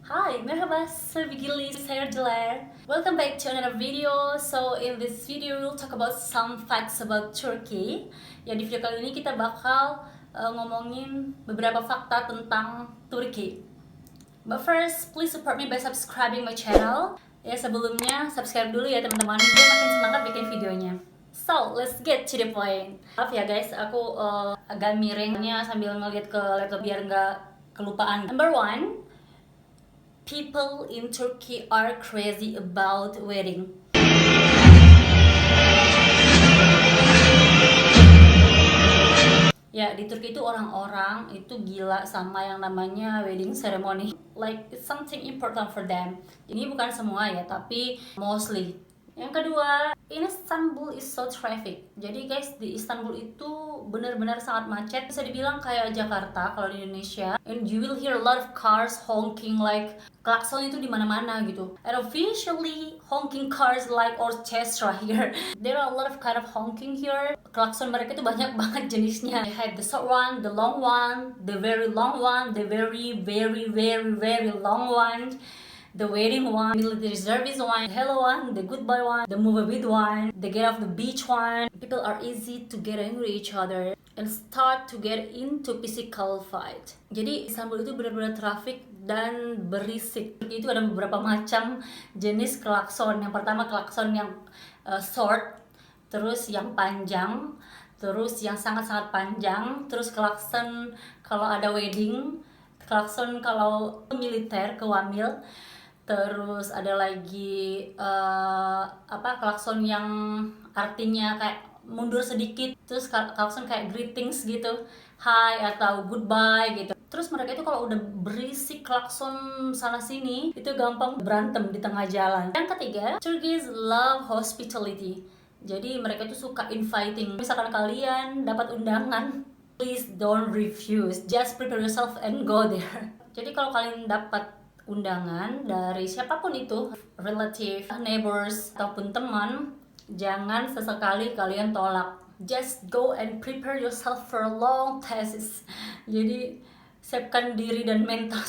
Hi, merhaba, sevgili seyirciler. Welcome back to another video. So in this video we'll talk about some facts about Turkey. Ya di video kali ini kita bakal ngomongin beberapa fakta tentang Turki. But first, please support me by subscribing my channel. Ya sebelumnya subscribe dulu ya teman-teman, biar makin semangat bikin videonya. So, let's get to the point. Maaf ya guys, aku agak miringnya sambil ngeliat ke laptop biar nggak kelupaan. Number one, people in Turkey are crazy about wedding. Ya, di Turki itu orang-orang itu gila sama yang namanya wedding ceremony. Like, it's something important for them. Ini bukan semua ya, tapi mostly. Yang kedua, in Istanbul is so traffic. Jadi guys, di Istanbul itu benar-benar sangat macet. Bisa dibilang kayak Jakarta kalau di Indonesia. And you will hear a lot of cars honking, like klakson itu di mana-mana gitu. And officially honking cars like orchestra here. There are a lot of kind of honking here. Klakson mereka itu banyak banget jenisnya. They have the short one, the long one, the very long one, the very long one, the wedding one, military service one, the hello one, the goodbye one, the move a bit one, the get off the beach one. People are easy to get angry each other and start to get into physical fight. Jadi Istanbul itu benar-benar traffic dan berisik. Itu ada beberapa macam jenis klakson. Yang pertama klakson yang short, terus yang panjang, terus yang sangat-sangat panjang, terus klakson kalau ada wedding, klakson kalau militer ke Wamil. Terus ada lagi klakson yang artinya kayak mundur sedikit, terus klakson kayak greetings gitu, hi atau goodbye gitu. Terus mereka itu kalau udah berisik klakson sana sini itu gampang berantem di tengah jalan. Yang ketiga, Turkish love hospitality. Jadi mereka itu suka inviting. Misalkan kalian dapat undangan, please don't refuse, just prepare yourself and go there. Jadi kalau kalian dapat undangan dari siapapun itu, relative, neighbors, ataupun teman, jangan sesekali kalian tolak. Just go and prepare yourself for a long thesis. Jadi siapkan diri dan mental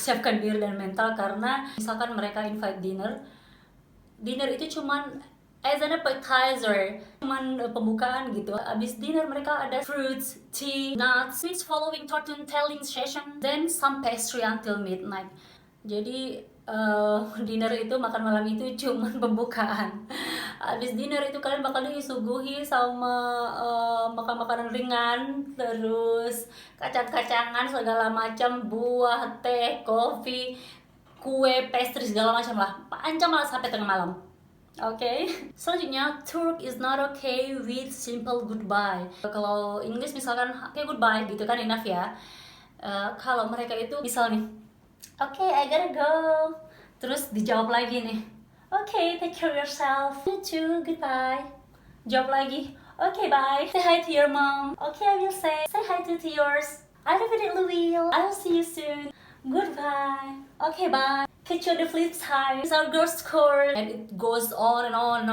karena misalkan mereka invite dinner itu cuman as an appetizer, cuman pembukaan gitu. Abis dinner mereka ada fruits, tea, nuts, sweets following fortune telling session, then some pastry until midnight. Jadi dinner itu, makan malam itu cuma pembukaan. Abis dinner itu kalian bakal disuguhi sama makan makanan ringan, terus kacang-kacangan segala macam, buah, teh, kopi, kue, pastry segala macam lah. Panjang malah sampai tengah malam. Okay. Selanjutnya, Turk is not okay with simple goodbye. Kalau English misalkan kayak goodbye gitu kan enough ya. Kalau mereka itu misal nih, okay, I gotta go. Terus dijawab lagi nih, okay, take care of yourself. You too, goodbye. Jawab lagi, okay, bye. Say hi to your mom. Okay, I will say hi to yours. I definitely will. I will see you soon. Goodbye. Okay, bye. Catch you on the flip side. It's our girl score. And it goes on and on.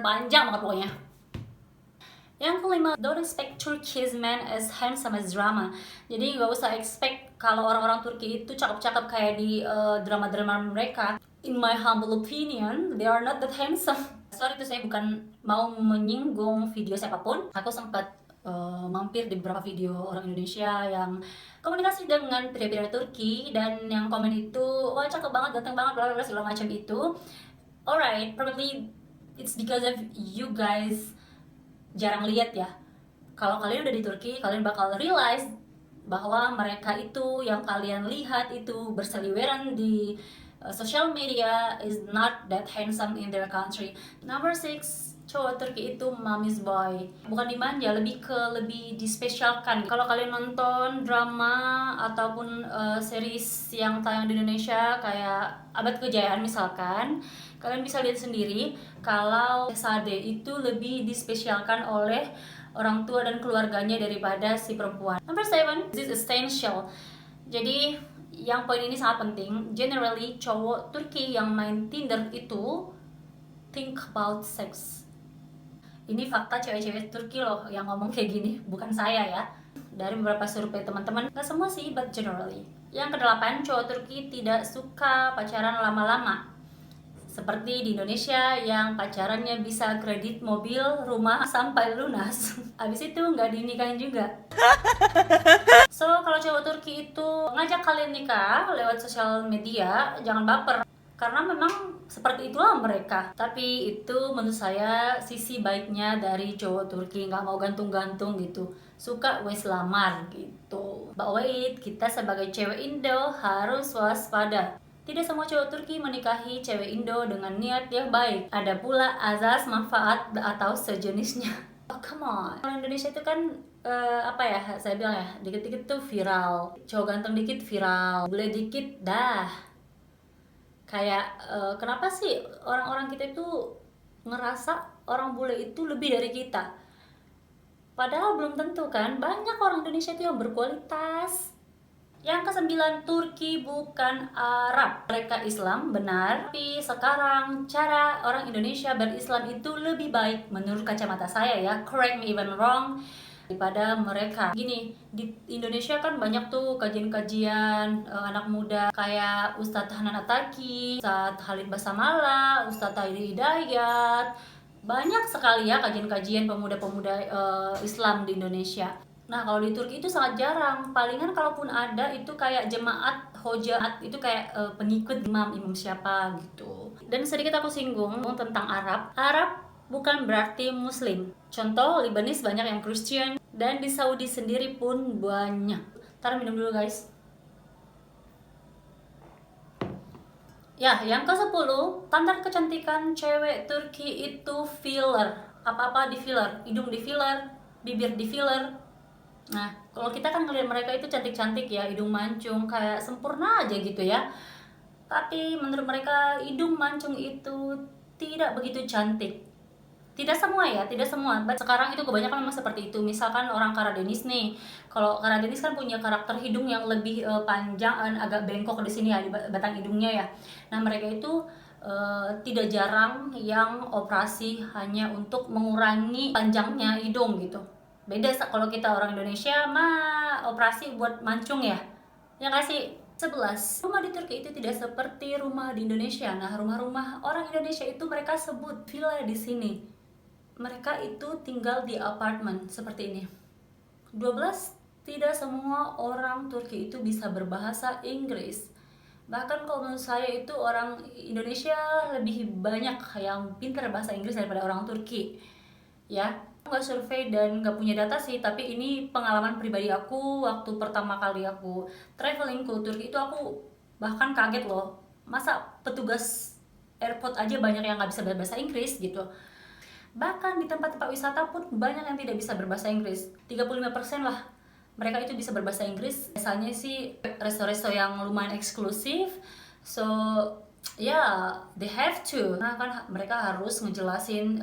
Panjang banget pokoknya. Yang kelima, don't expect Turkish men as handsome as drama. Jadi nggak usah expect kalau orang-orang Turki itu cakep-cakep kayak di drama-drama mereka. In my humble opinion, they are not that handsome. Sorry itu saya bukan mau menyinggung video siapapun. Aku sempat mampir di beberapa video orang Indonesia yang komunikasi dengan pria-pria Turki, dan yang komen itu, wah cakep banget, ganteng banget, bla bla segala macam itu. Alright, probably it's because of you guys jarang lihat ya. Kalau kalian udah di Turki, kalian bakal realize bahwa mereka itu yang kalian lihat itu berseliweran di social media is not that handsome in their country. Number 6, cowok Turki itu mommy's boy. Bukan dimanja, lebih dispesialkan. Kalau kalian nonton drama ataupun series yang tayang di Indonesia kayak Abad Kejayaan misalkan, kalian bisa lihat sendiri kalau Sade itu lebih dispesialkan oleh orang tua dan keluarganya daripada si perempuan. Number 7, this is essential. Jadi yang poin ini sangat penting. Generally cowok Turki yang main Tinder itu think about sex. Ini fakta cewek-cewek Turki loh yang ngomong kayak gini, bukan saya ya. Dari beberapa survei teman-teman, gak semua sih, but generally. Yang kedelapan, cowok Turki tidak suka pacaran lama-lama. Seperti di Indonesia yang pacarannya bisa kredit mobil, rumah sampai lunas. Habis itu nggak dinikahin juga. So, kalau cowok Turki itu ngajak kalian nikah lewat sosial media, jangan baper. Karena memang seperti itulah mereka. Tapi itu menurut saya sisi baiknya dari cowok Turki, nggak mau gantung-gantung gitu. Suka wes lamar gitu. But wait, kita sebagai cewek Indo harus waspada. Tidak semua cowok Turki menikahi cewek Indo dengan niat yang baik. Ada pula azas manfaat atau sejenisnya. Oh come on. Orang Indonesia itu kan apa ya, saya bilang ya, dikit-dikit tuh viral. Cowok ganteng dikit viral, bule dikit dah. Kayak kenapa sih orang-orang kita itu ngerasa orang bule itu lebih dari kita? Padahal belum tentu kan. Banyak orang Indonesia itu yang berkualitas. Yang kesembilan, Turki bukan Arab. Mereka Islam, benar. Tapi sekarang cara orang Indonesia berislam itu lebih baik menurut kacamata saya ya. Correct me even wrong. Daripada mereka. Gini, di Indonesia kan banyak tuh kajian-kajian anak muda kayak Ustadz Hanan Ataki, Ustadz Khalid Basamala, Ustadz Hairi Hidayat. Banyak sekali ya kajian-kajian pemuda-pemuda Islam di Indonesia. Nah, kalau di Turki itu sangat jarang. Palingan kalaupun ada itu kayak jemaat hojaat, itu kayak pengikut imam siapa gitu. Dan sedikit aku singgung tentang Arab. Arab bukan berarti Muslim. Contoh, Libanis banyak yang Christian, dan di Saudi sendiri pun banyak. Ntar minum dulu guys. Ya, yang ke-10, standar kecantikan cewek Turki itu filler. Apa-apa di filler, hidung di filler, bibir di filler. Nah, kalau kita kan ngeliat mereka itu cantik-cantik ya, hidung mancung, kayak sempurna aja gitu ya. Tapi menurut mereka hidung mancung itu tidak begitu cantik. Tidak semua ya, tidak semua. Sekarang itu kebanyakan memang seperti itu. Misalkan orang Karadenis nih, kalau Karadenis kan punya karakter hidung yang lebih panjang, agak bengkok di sini ya, di batang hidungnya ya. Nah, mereka itu tidak jarang yang operasi hanya untuk mengurangi panjangnya hidung gitu. Beda kalau kita orang Indonesia mah operasi buat mancung ya. Ya kasih 11. Rumah di Turki itu tidak seperti rumah di Indonesia. Nah, rumah-rumah orang Indonesia itu mereka sebut villa di sini. Mereka itu tinggal di apartemen seperti ini. 12. Tidak semua orang Turki itu bisa berbahasa Inggris. Bahkan kalau menurut saya itu orang Indonesia lebih banyak yang pintar bahasa Inggris daripada orang Turki. Ya, nggak survei dan nggak punya data sih, tapi ini pengalaman pribadi aku waktu pertama kali aku traveling ke Turki itu. Aku bahkan kaget loh, masa petugas airport aja banyak yang nggak bisa berbahasa Inggris gitu. Bahkan di tempat-tempat wisata pun banyak yang tidak bisa berbahasa Inggris. 35% lah mereka itu bisa berbahasa Inggris. Biasanya sih resto-resto yang lumayan eksklusif, so ya, they have to. Nah kan mereka harus ngejelasin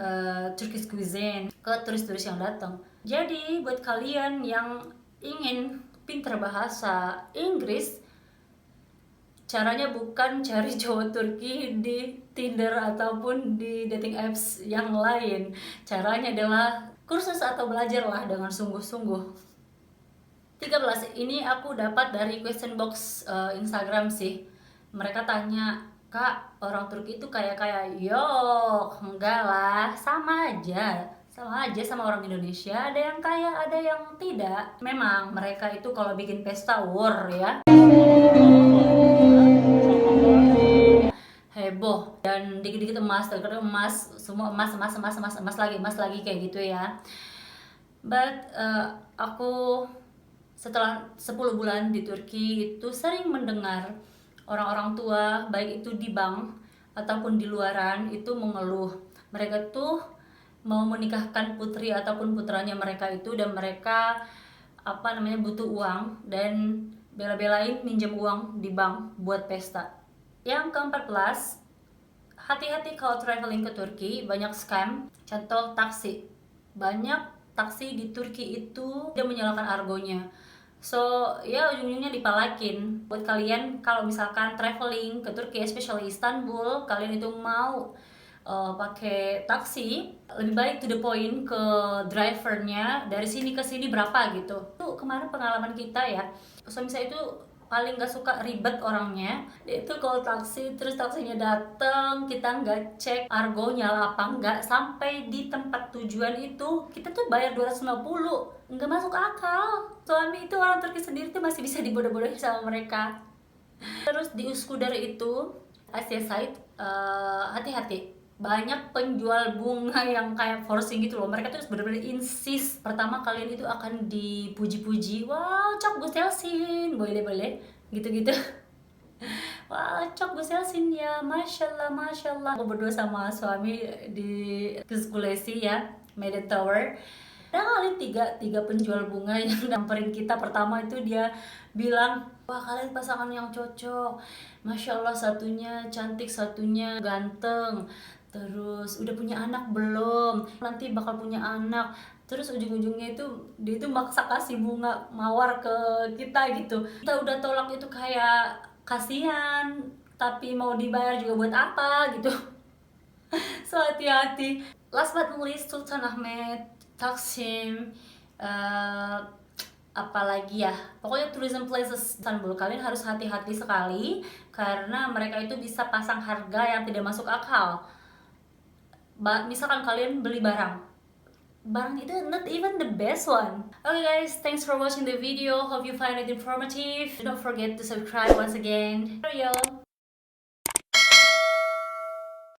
Turkish cuisine ke turis-turis yang datang. Jadi buat kalian yang ingin pintar bahasa Inggris, caranya bukan cari cowok Turki di Tinder ataupun di dating apps yang lain. Caranya adalah kursus atau belajarlah dengan sungguh-sungguh. 13. Ini aku dapat dari question box Instagram sih. Mereka tanya, Kak, orang Turki itu kayak yok, enggak lah, sama aja sama orang Indonesia. Ada yang kaya, ada yang tidak. Memang mereka itu kalau bikin pesta war ya, heboh, dan dikit-dikit emas, terkadang emas, semua emas lagi kayak gitu ya. But aku setelah 10 bulan di Turki itu sering mendengar orang-orang tua, baik itu di bank ataupun di luaran, itu mengeluh. Mereka tuh mau menikahkan putri ataupun putranya mereka itu, dan mereka butuh uang dan bela-belain minjem uang di bank buat pesta. Yang ke-14, hati-hati kalau traveling ke Turki, banyak scam. Contoh taksi. Banyak taksi di Turki itu dia menyalakan argonya. So, ya ujung-ujungnya dipalakin. Buat kalian kalau misalkan traveling ke Turki, especially Istanbul, kalian itu mau pakai taksi, lebih baik to the point ke drivernya, dari sini ke sini berapa gitu. Itu kemarin pengalaman kita ya. Suami saya itu paling gak suka ribet orangnya. Dia itu kalau taksi, terus taksinya datang, kita nggak cek argo nyala apa enggak, sampai di tempat tujuan itu kita tuh bayar 250, nggak masuk akal. Suami itu orang Turki sendiri tuh masih bisa dibodoh-bodohin sama mereka. Terus di Üsküdar itu, Asia Side, hati-hati, banyak penjual bunga yang kayak forcing gitu loh. Mereka tuh bener-bener insist pertama kalian itu akan dipuji-puji, wow cok Gus Yeltsin, boleh gitu-gitu. Wah cok Gus Yeltsin ya, masya Allah. Aku berdua sama suami di Kızkulesi ya, Maiden Tower. Ada kali tiga penjual bunga yang nyamperin kita. Pertama itu dia bilang, wah kalian pasangan yang cocok, masya Allah, satunya cantik, satunya ganteng, terus udah punya anak belum, nanti bakal punya anak. Terus ujung-ujungnya itu dia itu maksa kasih bunga mawar ke kita gitu. Kita udah tolak itu kayak kasihan, tapi mau dibayar juga buat apa gitu. So hati-hati. Last but not least, Sultanahmet, Taksim, apalagi ya, pokoknya tourism places Istanbul, kalian harus hati-hati sekali karena mereka itu bisa pasang harga yang tidak masuk akal. Misalkan kalian beli barang itu not even the best one. Okay guys, thanks for watching the video. Hope you find it informative. Don't forget to subscribe once again. Bye y'all.